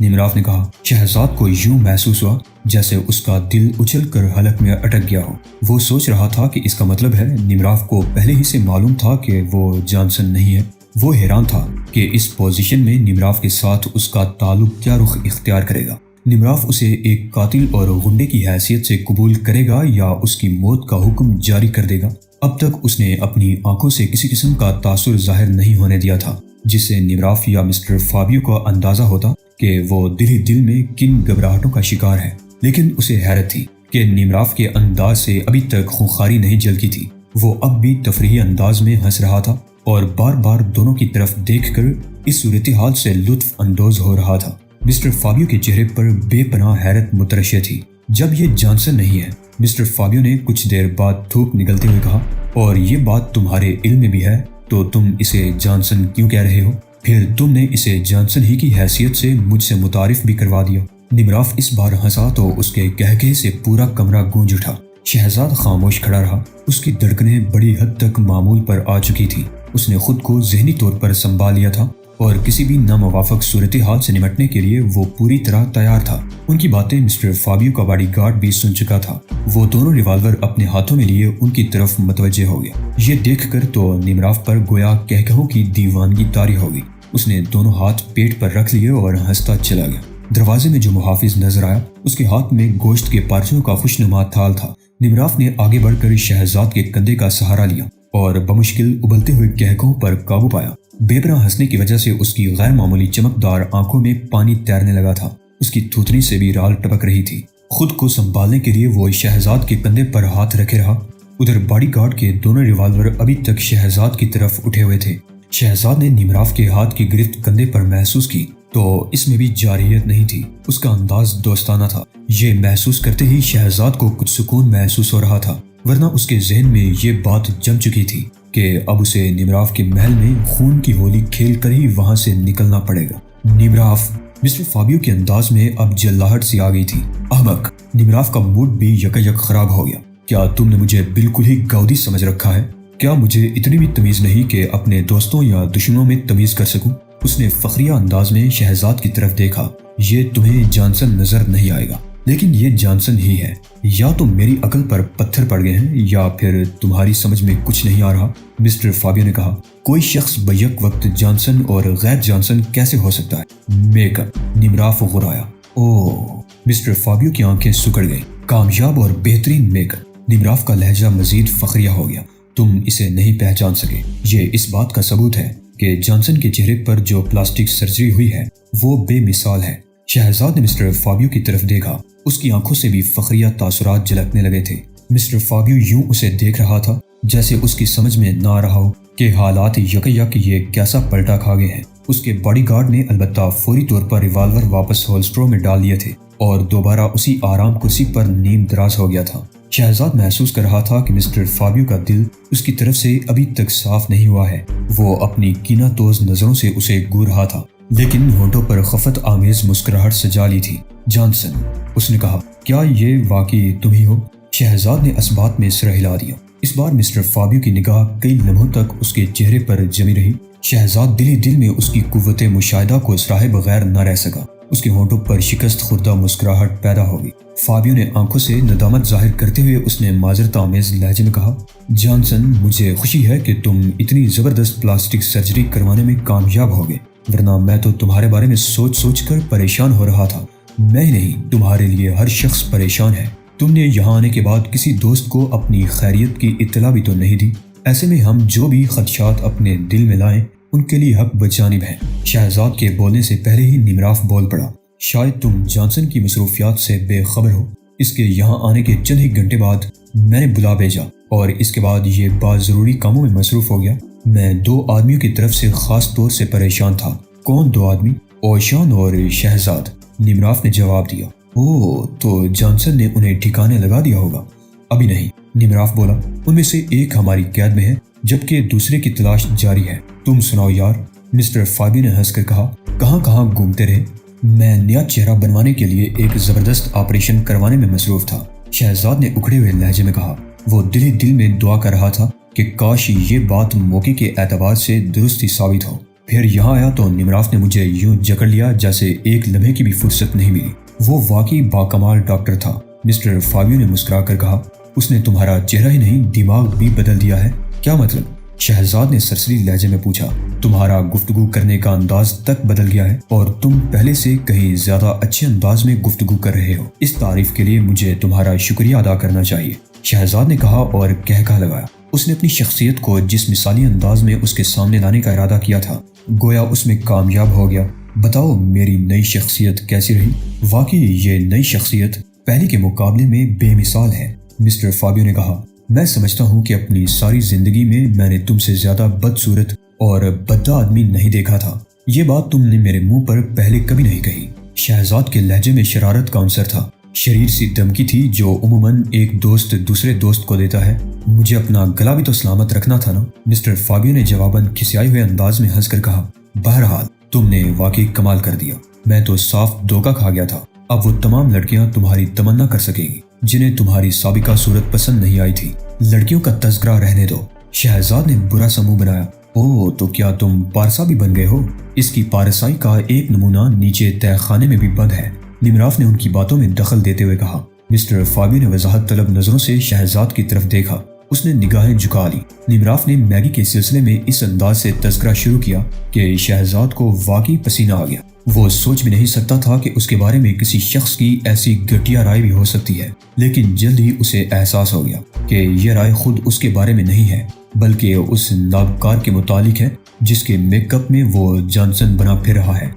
نمراف نے کہا۔ شہزاد کو یوں محسوس ہوا جیسے اس کا دل اچھل کر حلق میں اٹک گیا ہو۔ وہ سوچ رہا تھا کہ اس کا مطلب ہے نمراف کو پہلے ہی سے معلوم تھا کہ وہ جانسن نہیں ہے۔ وہ حیران تھا کہ اس پوزیشن میں نمراف کے ساتھ اس کا تعلق کیا رخ اختیار کرے گا۔ نمراف اسے ایک قاتل اور غنڈے کی حیثیت سے قبول کرے گا یا اس کی موت کا حکم جاری کر دے گا۔ اب تک اس نے اپنی آنکھوں سے کسی قسم کا تاثر ظاہر نہیں ہونے دیا تھا جس سے نمراف یا مسٹر فابیو کو اندازہ ہوتا کہ وہ دل ہی دل میں کن گھبراہٹوں کا شکار ہے۔ لیکن اسے حیرت تھی کہ نمراف کے انداز سے ابھی تک خونخواری نہیں جھلکی تھی۔ وہ اب بھی تفریحی انداز میں ہنس رہا تھا اور بار بار دونوں کی طرف دیکھ کر اس صورتحال سے لطف اندوز ہو رہا تھا۔ مسٹر فابیو کے چہرے پر بے پناہ حیرت مترشح تھی۔ جب یہ جانسن نہیں ہے، مسٹر فابیو نے کچھ دیر بعد تھوک نگلتے ہوئے کہا، اور یہ بات تمہارے علم میں بھی ہے تو تم اسے جانسن کیوں کہہ رہے ہو؟ پھر تم نے اسے جانسن ہی کی حیثیت سے مجھ سے متعارف بھی کروا دیا۔ نمراف اس بار ہنسا تو اس کے کہکہے سے پورا کمرہ گونج اٹھا۔ شہزاد خاموش کھڑا رہا۔ اس کی دھڑکنیں بڑی حد تک معمول پر آ چکی تھی۔ اس نے خود کو ذہنی طور پر سنبھال لیا تھا اور کسی بھی ناموافق صورتحال سے نمٹنے کے لیے وہ پوری طرح تیار تھا۔ ان کی باتیں مسٹر فابیو کا باڈی گارڈ بھی سن چکا تھا۔ وہ دونوں ریوالور اپنے ہاتھوں میں لیے ان کی طرف متوجہ ہو گیا۔ یہ دیکھ کر تو نمراف پر گویا کہکہوں کی دیوانگی طاری ہو گئی۔ اس نے دونوں ہاتھ پیٹ پر رکھ لیے اور ہنستا چلا گیا۔ دروازے میں جو محافظ نظر آیا، اس کے ہاتھ میں گوشت کے پارچوں کا خوشنما تھال تھا۔ نمراف نے آگے بڑھ کر شہزاد کے کندھے کا سہارا لیا اور بمشکل ابلتے ہوئے کہکہوں پر قابو پایا۔ بے پناہ ہنسنے کی وجہ سے اس کی غیر معمولی چمکدار آنکھوں میں پانی تیرنے لگا تھا۔ اس کی تھوتنی سے بھی رال ٹپک رہی تھی۔ خود کو سنبھالنے کے لیے وہ شہزاد کے کندھے پر ہاتھ رکھے رہا۔ ادھر باڈی گارڈ کے دونوں ریوالور ابھی تک شہزاد کی طرف اٹھے ہوئے تھے۔ شہزاد نے نمراف کے ہاتھ کی گرفت کندھے پر محسوس کی تو اس میں بھی جارحیت نہیں تھی۔ اس کا انداز دوستانہ تھا۔ یہ محسوس کرتے ہی شہزاد کو کچھ سکون محسوس ہو رہا تھا، ورنہ اس کے ذہن میں یہ بات جم چکی تھی کہ اب اسے نمراف کے محل میں خون کی ہولی کھیل کر ہی وہاں سے نکلنا پڑے گا۔ نمراف، مسٹر فابیو کے انداز میں اب جلاہٹ سی آ گئی تھی۔ احمق! نمراف کا موڈ بھی یکایک خراب ہو گیا۔ کیا تم نے مجھے بالکل ہی گاؤدی سمجھ رکھا ہے؟ کیا مجھے اتنی بھی تمیز نہیں کہ اپنے دوستوں یا دشمنوں میں تمیز کر سکوں؟ اس نے فخریہ انداز میں شہزاد کی طرف دیکھا۔ یہ تمہیں جانسن نظر نہیں آئے گا، لیکن یہ جانسن ہی ہے۔ یا تو میری عقل پر پتھر پڑ گئے ہیں یا پھر تمہاری سمجھ میں کچھ نہیں آ رہا، مسٹر فابیو نے کہا۔ کوئی شخص بیک وقت جانسن اور غیر جانسن کیسے ہو سکتا ہے؟ میکر! نمراف غرایا۔ اوہ! مسٹر فابیو کی آنکھیں سکڑ گئی۔ کامیاب اور بہترین میکر! نمراف کا لہجہ مزید فخریہ ہو گیا۔ تم اسے نہیں پہچان سکے۔ یہ اس بات کا ثبوت ہے کہ جانسن کے چہرے پر جو پلاسٹک سرجری ہوئی ہے وہ بے مثال ہے۔ شہزاد نے مسٹر فابیو کی طرف دیکھا۔ اس کی آنکھوں سے بھی فخریہ تاثرات جھلکنے لگے تھے۔ مسٹر فابیو یوں اسے دیکھ رہا تھا جیسے اس کی سمجھ میں نہ آ رہا ہو کہ حالات یکایک یہ کیسا پلٹا کھا گئے ہیں۔ اس کے باڈی گارڈ نے البتہ فوری طور پر ریوالور واپس ہولسٹروں میں ڈال لیے تھے اور دوبارہ اسی آرام کرسی پر نیم دراز ہو گیا تھا۔ شہزاد محسوس کر رہا تھا کہ مسٹر فابیو کا دل اس کی طرف سے ابھی تک صاف نہیں ہوا ہے۔ وہ اپنی کینہ توز نظروں سے اسے گور رہا تھا، لیکن ہونٹوں پر خفت آمیز مسکراہٹ سجا لی تھی۔ جانسن، اس نے کہا، کیا یہ واقعی تم ہی ہو؟ شہزاد نے اس بات میں سر ہلا دیا۔ اس بار مسٹر فابیو کی نگاہ کئی لمحوں تک اس کے چہرے پر جمی رہی۔ شہزاد دل ہی دل میں اس کی قوت مشاہدہ کو سراہے بغیر نہ رہ سکا۔ اس کے ہونٹوں پر شکست خوردہ مسکراہٹ پیدا ہو گئی۔ فابیو نے آنکھوں سے ندامت ظاہر کرتے ہوئے اس نے معذرت آمیز لہجے میں کہا، جانسن، مجھے خوشی ہے کہ تم اتنی زبردست پلاسٹک سرجری کروانے میں کامیاب ہو گئے، ورنہ میں تو تمہارے بارے میں سوچ سوچ کر پریشان ہو رہا تھا۔ میں ہی نہیں، تمہارے لیے ہر شخص پریشان ہے۔ تم نے یہاں آنے کے بعد کسی دوست کو اپنی خیریت کی اطلاع بھی تو نہیں دی۔ ایسے میں ہم جو بھی خدشات اپنے دل میں لائیں ان کے لیے حق بجانب ہیں۔ شہزاد کے بولنے سے پہلے ہی نمراف بول پڑا، شاید تم جانسن کی مصروفیات سے بے خبر ہو۔ اس کے یہاں آنے کے چند ہی گھنٹے بعد میں نے بلا بھیجا اور اس کے بعد یہ بعض ضروری کاموں میں مصروف ہو گیا۔ میں 2 آدمیوں کی طرف سے خاص طور سے پریشان تھا۔ کون 2 آدمی؟ اوشان اور شہزاد، نمراف نے جواب دیا۔ اوہ، تو جانسن نے انہیں ٹھکانے لگا دیا ہوگا۔ ابھی نہیں، نمراف بولا، ان میں سے ایک ہماری قید میں ہے جبکہ دوسرے کی تلاش جاری ہے۔ تم سناؤ یار، مسٹر فابیو نے ہنس کر کہا، کہاں کہاں گھومتے رہے؟ میں نیا چہرہ بنوانے کے لیے ایک زبردست آپریشن کروانے میں مصروف تھا، شہزاد نے اکھڑے ہوئے لہجے میں کہا۔ وہ دل میں دعا کر رہا تھا کہ کاش یہ بات موقع کے اعتبار سے درست ہی ثابت ہو۔ پھر یہاں آیا تو نمراف نے مجھے یوں جکڑ لیا جیسے ایک لمحے کی بھی فرصت نہیں ملی۔ وہ واقعی باکمال ڈاکٹر تھا، مسٹر فابیو نے مسکرا کر کہا۔ اس نے تمہارا چہرہ ہی نہیں دماغ بھی بدل دیا ہے۔ کیا مطلب؟ شہزاد نے سرسری لہجے میں پوچھا۔ تمہارا گفتگو کرنے کا انداز تک بدل گیا ہے اور تم پہلے سے کہیں زیادہ اچھے انداز میں گفتگو کر رہے ہو۔ اس تعریف کے لیے مجھے تمہارا شکریہ ادا کرنا چاہیے، شہزاد نے کہا اور کہا لگایا۔ اس نے اپنی شخصیت کو جس مثالی انداز میں اس کے سامنے لانے کا ارادہ کیا تھا گویا اس میں کامیاب ہو گیا۔ بتاؤ میری نئی شخصیت کیسی رہی؟ واقعی یہ نئی شخصیت پہلے کے مقابلے میں بے مثال ہے، مسٹر فابیو نے کہا۔ میں سمجھتا ہوں کہ اپنی ساری زندگی میں نے تم سے زیادہ بدصورت اور بددہ آدمی نہیں دیکھا تھا۔ یہ بات تم نے میرے منہ پر پہلے کبھی نہیں کہی۔ شہزاد کے لہجے میں شرارت کا عنصر تھا، شریر سی دھمکی تھی جو عموماً ایک دوست دوسرے دوست کو دیتا ہے۔ مجھے اپنا گلا بھی تو سلامت رکھنا تھا نا، مسٹر فابیو نے جواباً کھسیائے ہوئے انداز میں ہنس کر کہا۔ بہرحال تم نے واقعی کمال کر دیا، میں تو صاف دھوکہ کھا گیا تھا۔ اب وہ تمام لڑکیاں تمہاری تمنا کر سکے گی جنہیں تمہاری سابقہ صورت پسند نہیں آئی تھی۔ لڑکیوں کا تذکرہ رہنے دو، شہزاد نے برا سا منہ بنایا۔ اوہ تو کیا تم پارسا بھی بن گئے ہو؟ اس کی پارسائی کا ایک نمونہ نیچے تہہ خانے میں بھی بند ہے، نمراف نے ان کی باتوں میں دخل دیتے ہوئے کہا۔ مسٹر فابیو نے وضاحت طلب نظروں سے شہزاد کی طرف دیکھا۔ اس نے نگاہیں جھکا لی۔ نمراف نے میگی کے سلسلے میں اس انداز سے تذکرہ شروع کیا کہ شہزاد کو واقعی پسینہ آ گیا۔ وہ سوچ بھی نہیں سکتا تھا کہ اس کے بارے میں کسی شخص کی ایسی گھٹیا رائے بھی ہو سکتی ہے، لیکن جلد ہی اسے احساس ہو گیا کہ یہ رائے خود اس کے بارے میں نہیں ہے بلکہ اس نابکار کے متعلق ہے جس کے میک اپ میں وہ جانسن بنا پھر رہا ہے۔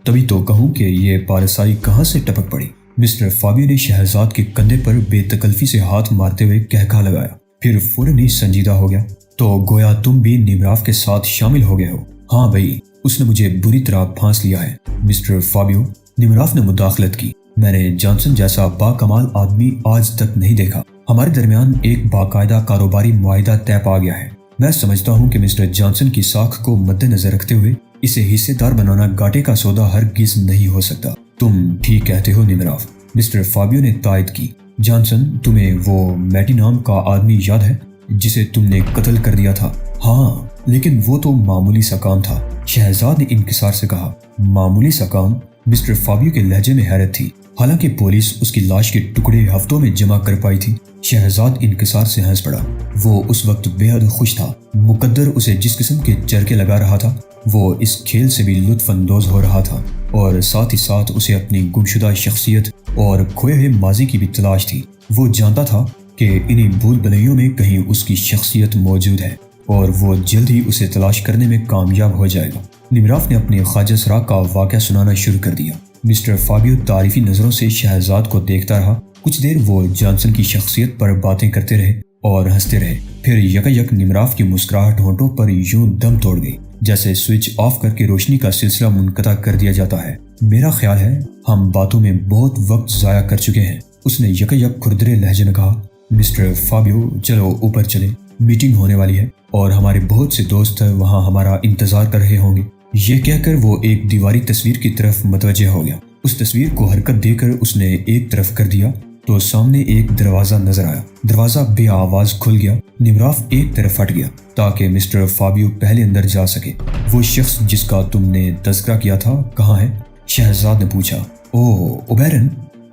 تبھی تو کہوں کہ یہ پارسائی کہاں سے ٹپک پڑی۔ مسٹر فابیو نے شہزاد کے کندھے پر بے تکلفی سے ہاتھ مارتے ہوئے کہا لگایا، پھر فوراً ہی سنجیدہ ہو گیا۔ تو گویا تم بھی نمراف کے ساتھ شامل ہو گئے ہو؟ ہاں بھائی، اس نے مجھے بری طرح پھانس لیا ہے، مسٹر فابیو، نمراف نے مداخلت کی۔ میں نے جانسن جیسا باکمال آدمی آج تک نہیں دیکھا۔ ہمارے درمیان ایک باقاعدہ کاروباری معاہدہ طے پا گیا ہے۔ میں سمجھتا ہوں کہ مسٹر جانسن کی ساکھ کو مد نظر رکھتے ہوئے اسے حصے دار بنانا گاٹے کا سودا ہرگز نہیں ہو سکتا۔ تم ٹھیک کہتے ہو نمراف، مسٹر فابیو نے تائید کی۔ جانسن، تمہیں وہ میٹی نام کا آدمی یاد ہے جسے تم نے قتل کر دیا تھا؟ ہاں، لیکن وہ تو معمولی سا کام تھا، شہزاد نے انکسار سے کہا۔ معمولی سا کام؟ مسٹر فابیو کے لہجے میں حیرت تھی، حالانکہ پولیس اس کی لاش کے ٹکڑے ہفتوں میں جمع کر پائی تھی۔ شہزاد انکسار سے ہنس پڑا۔ وہ اس وقت بے حد خوش تھا۔ مقدر اسے جس قسم کے چرکے لگا رہا تھا وہ اس کھیل سے بھی لطف اندوز ہو رہا تھا، اور ساتھ ہی ساتھ اسے اپنی گمشدہ شخصیت اور کھوئے ہوئے ماضی کی بھی تلاش تھی۔ وہ جانتا تھا کہ انہی بھول بھلیوں میں کہیں اس کی شخصیت موجود ہے اور وہ جلد ہی اسے تلاش کرنے میں کامیاب ہو جائے گا۔ نمراف نے اپنے خواجہ سرا کا واقعہ سنانا شروع کر دیا۔ مسٹر فابیو تعریفی نظروں سے شہزاد کو دیکھتا رہا۔ کچھ دیر وہ جانسن کی شخصیت پر باتیں کرتے رہے اور ہنستے رہے، پھر یک نمراف کی مسکراہٹ ہونٹوں پر یوں دم توڑ گئی جیسے سوئچ آف کر کے روشنی کا سلسلہ منقطع کر دیا جاتا ہے۔ میرا خیال ہے ہم باتوں میں بہت وقت ضائع کر چکے ہیں، اس نے یک کھردرے لہجے میں کہا۔ مسٹر فابیو، چلو اوپر چلیں، میٹنگ ہونے والی ہے اور ہمارے بہت سے دوست وہاں ہمارا انتظار کر رہے ہوں گے۔ یہ کہہ کر وہ ایک دیواری تصویر کی طرف متوجہ ہو گیا۔ اس تصویر کو حرکت دے کر اس نے ایک طرف کر دیا تو سامنے ایک دروازہ نظر آیا۔ دروازہ بے آواز کھل گیا۔ نمراف ایک طرف ہٹ گیا تاکہ مسٹر فابیو پہلے اندر جا سکے۔ وہ شخص جس کا تم نے تذکرہ کیا تھا کہاں ہے؟ شہزاد نے پوچھا۔ اوہ، اوبیرن،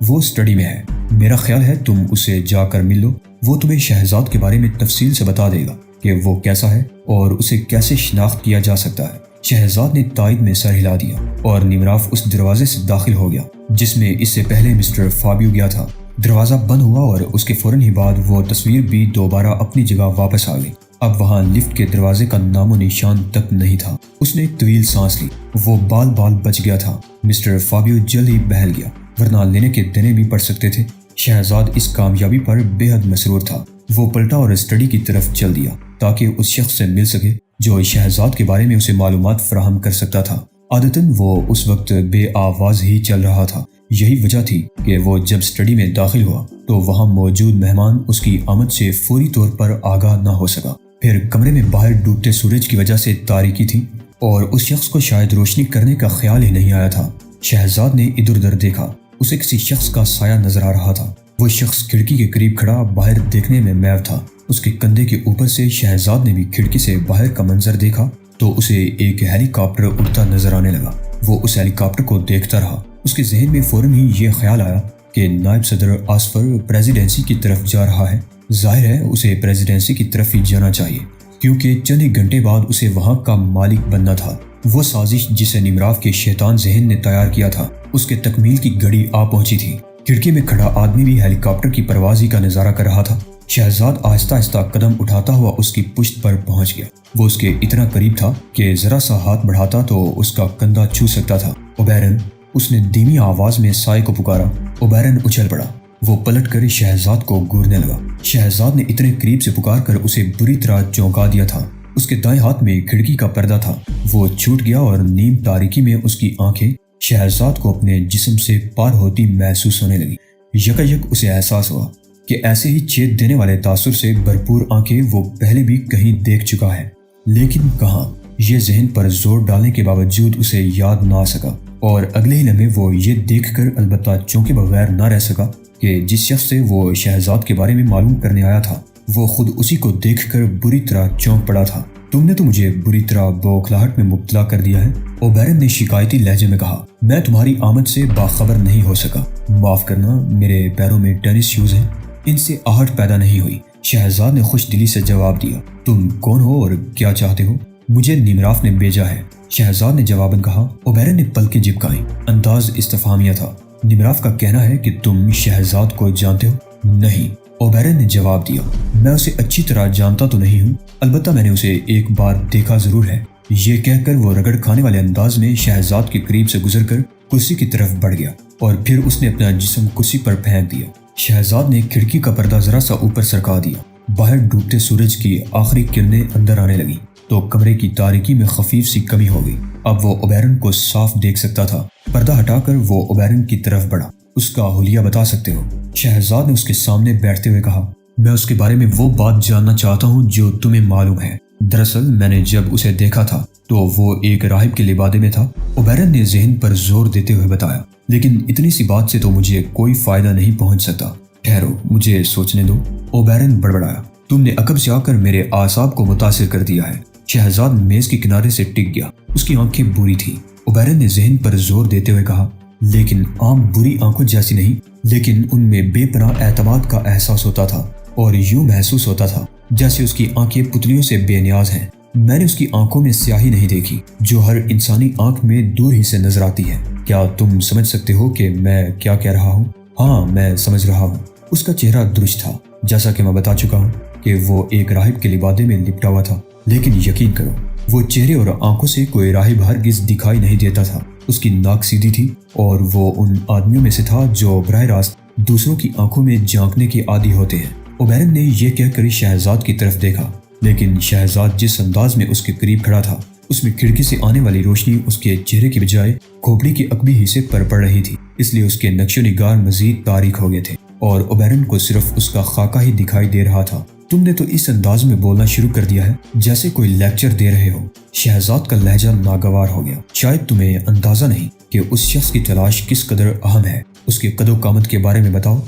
وہ اسٹڈی میں ہے، میرا خیال ہے تم اسے جا کر مل لو، وہ تمہیں شہزاد کے بارے میں تفصیل سے بتا دے گا کہ وہ کیسا ہے اور اسے کیسے شناخت کیا جا سکتا ہے۔ شہزاد نے تائید میں سر ہلا دیا اور نمراف اس دروازے سے داخل ہو گیا جس میں اس سے پہلے مسٹر فابیو گیا تھا۔ دروازہ بند ہوا اور اس کے فوراً ہی بعد وہ تصویر بھی دوبارہ اپنی جگہ واپس آ گئی۔ اب وہاں لفٹ کے دروازے کا نام و نشان تک نہیں تھا۔ اس نے ایک طویل سانس لی، وہ بال بچ گیا تھا۔ مسٹر فابیو جلد ہی بہل گیا، ورنہ لینے کے دینے بھی پڑ سکتے تھے۔ شہزاد اس کامیابی پر بے حد مسرور تھا۔ وہ پلٹا اور اسٹڈی کی طرف چل دیا تاکہ اس شخص سے مل سکے جو شہزاد کے بارے میں اسے معلومات فراہم کر سکتا تھا۔ عادتاً وہ اس وقت بے آواز ہی چل رہا تھا۔ یہی وجہ تھی کہ وہ جب اسٹڈی میں داخل ہوا تو وہاں موجود مہمان اس کی آمد سے فوری طور پر آگاہ نہ ہو سکا۔ پھر کمرے میں باہر ڈوبتے سورج کی وجہ سے تاریکی تھی اور اس شخص کو شاید روشنی کرنے کا خیال ہی نہیں آیا تھا۔ شہزاد نے ادھر ادھر دیکھا، اسے کسی شخص کا سایہ نظر آ رہا تھا۔ وہ شخص کھڑکی کے قریب کھڑا باہر دیکھنے میں محو تھا۔ اس کے کندھے کے اوپر سے شہزاد نے بھی کھڑکی سے باہر کا منظر دیکھا تو اسے ایک ہیلی کاپٹر اڑتا نظر آنے لگا۔ وہ اس ہیلی کاپٹر کو دیکھتا رہا۔ اس کے ذہن میں فوراً ہی یہ خیال آیا کہ نائب صدر آسفر پریزیڈنسی کی طرف جا رہا ہے۔ ظاہر ہے اسے پریزیڈنسی کی طرف ہی جانا چاہیے، کیونکہ چند ہی گھنٹے بعد اسے وہاں کا مالک بننا تھا۔ وہ سازش جسے نیمراف کے شیطان ذہن نے تیار کیا تھا، اس کے تکمیل کی گھڑی آ پہنچی تھی۔ کھڑکی میں کھڑا آدمی بھی ہیلی کاپٹر کی پروازی کا نظارہ کر رہا تھا۔ شہزاد آہستہ آہستہ قدم اٹھاتا ہوا اس کی پشت پر پہنچ گیا۔ وہ اس کے اتنا قریب تھا کہ ذرا سا ہاتھ بڑھاتا تو اس کا کندھا چھو سکتا تھا۔ اوبیرن، اس نے دھیمی آواز میں سائے کو پکارا۔ اوبیرن اچھل پڑا۔ وہ پلٹ کر شہزاد کو گورنے لگا۔ شہزاد نے اتنے قریب سے پکار کر اسے بری طرح چونکا دیا تھا۔ اس کے دائیں ہاتھ میں کھڑکی کا پردہ تھا، وہ چھوٹ گیا اور نیم تاریکی میں اس کی آنکھیں شہزاد کو اپنے جسم سے پار ہوتی محسوس ہونے لگی۔ یکایک اسے احساس ہوا کہ ایسے ہی چھید دینے والے تاثر سے بھرپور آنکھیں وہ پہلے بھی کہیں دیکھ چکا ہے، لیکن کہاں؟ یہ ذہن پر زور ڈالنے کے باوجود اسے یاد نہ آ سکا، اور اگلے ہی لمحے وہ یہ دیکھ کر البتہ چونکے بغیر نہ رہ سکا کہ جس شخص سے وہ شہزاد کے بارے میں معلوم کرنے آیا تھا، وہ خود اسی کو دیکھ کر بری طرح چونک پڑا تھا۔ تم نے تو مجھے بری طرح بوکھلاہٹ میں مبتلا کر دیا ہے، اوبیرن نے شکایتی لہجے میں کہا۔ میں تمہاری آمد سے باخبر نہیں ہو سکا۔ معاف کرنا، میرے پیروں میں ٹینس شوز ہیں، ان سے آہٹ پیدا نہیں ہوئی۔ شہزاد نے خوش دلی سے جواب دیا۔ تم کون ہو اور کیا چاہتے ہو؟ مجھے نیمراف نے بھیجا ہے، شہزاد نے جواباً کہا۔ اوبیرن نے پلکیں جھپکائیں، انداز استفہامیہ تھا۔ نیمراف کا کہنا ہے کہ تم شہزاد کو جانتے ہو؟ نہیں، اوبیرن نے جواب دیا۔ میں اسے اچھی طرح جانتا تو نہیں ہوں، البتہ میں نے اسے ایک بار دیکھا ضرور ہے۔ یہ کہہ کر وہ رگڑ کھانے والے انداز میں شہزاد کے قریب سے گزر کر کرسی کی طرف بڑھ گیا اور پھر اس نے اپنا جسم کرسی پر پھینک دیا۔ شہزاد نے کھڑکی کا پردہ ذرا سا اوپر سرکا دیا۔ باہر ڈوبتے سورج کی آخری کرنیں اندر آنے لگیں تو کمرے کی تاریکی میں خفیف سی کمی ہو گئی۔ اب وہ اوبیرن کو صاف دیکھ سکتا تھا۔ پردہ ہٹا کر وہ اوبیرن کی طرف بڑھا۔ اس کا حلیہ بتا سکتے ہو؟ شہزاد نے اس کے سامنے بیٹھتے ہوئے کہا۔ میں اس کے بارے میں وہ بات جاننا چاہتا ہوں جو تمہیں معلوم ہے۔ دراصل میں نے جب اسے دیکھا تھا تو وہ ایک راہب کے لبادے میں تھا، اوبیرن نے ذہن پر زور دیتے ہوئے بتایا۔ لیکن اتنی سی بات سے تو مجھے کوئی فائدہ نہیں پہنچ سکتا۔ ٹھہرو، مجھے سوچنے دو، اوبیرن بڑبڑایا۔ تم نے عقب سے آ کر میرے اعصاب کو متاثر کر دیا ہے۔ شہزاد میز کے کنارے سے ٹک گیا، اس کی آنکھیں بری تھیں۔ اوبیرن نے ذہن پر زور دیتے ہوئے کہا، لیکن عام بری آنکھوں جیسی نہیں، لیکن ان میں بے پناہ اعتماد کا احساس ہوتا تھا اور یوں محسوس ہوتا تھا جیسے اس کی آنکھیں پتلیوں سے بے نیاز ہیں۔ میں نے اس کی آنکھوں میں سیاہی نہیں دیکھی جو ہر انسانی آنکھ میں دور ہی سے نظر آتی ہے۔ کیا تم سمجھ سکتے ہو کہ میں کیا کہہ رہا ہوں؟ ہاں، میں سمجھ رہا ہوں۔ اس کا چہرہ درست تھا، جیسا کہ میں بتا چکا ہوں کہ وہ ایک راہب کے لبادے میں لپٹا ہوا تھا، لیکن یقین کرو وہ چہرے اور آنکھوں سے کوئی راہب ہرگز دکھائی نہیں دیتا تھا۔ اس کی ناک سیدھی تھی اور وہ ان آدمیوں میں سے تھا جو براہ راست دوسروں کی آنکھوں میں جھانکنے کے عادی ہوتے ہیں۔ اوبیرن نے یہ کہہ کر شہزاد کی طرف دیکھا، لیکن شہزاد جس انداز میں اس کے قریب کھڑا تھا اس میں کھڑکی سے آنے والی روشنی اس کے چہرے کی بجائے کھوپڑی کے عقبی حصے پر پڑ رہی تھی، اس لیے اس کے نقش و نگار مزید تاریک ہو گئے تھے اور اوبیرن کو صرف اس کا خاکہ ہی دکھائی دے رہا تھا۔ تم نے تو اس انداز میں بولنا شروع کر دیا ہے جیسے کوئی لیکچر دے رہے ہو۔ شہزاد کا لہجہ ناگوار ہو گیا۔ شاید تمہیں اندازہ نہیں کہ اس شخص کی تلاش کس قدر اہم ہے۔ اس کے قد و قامت کے بارے میں بتاؤ۔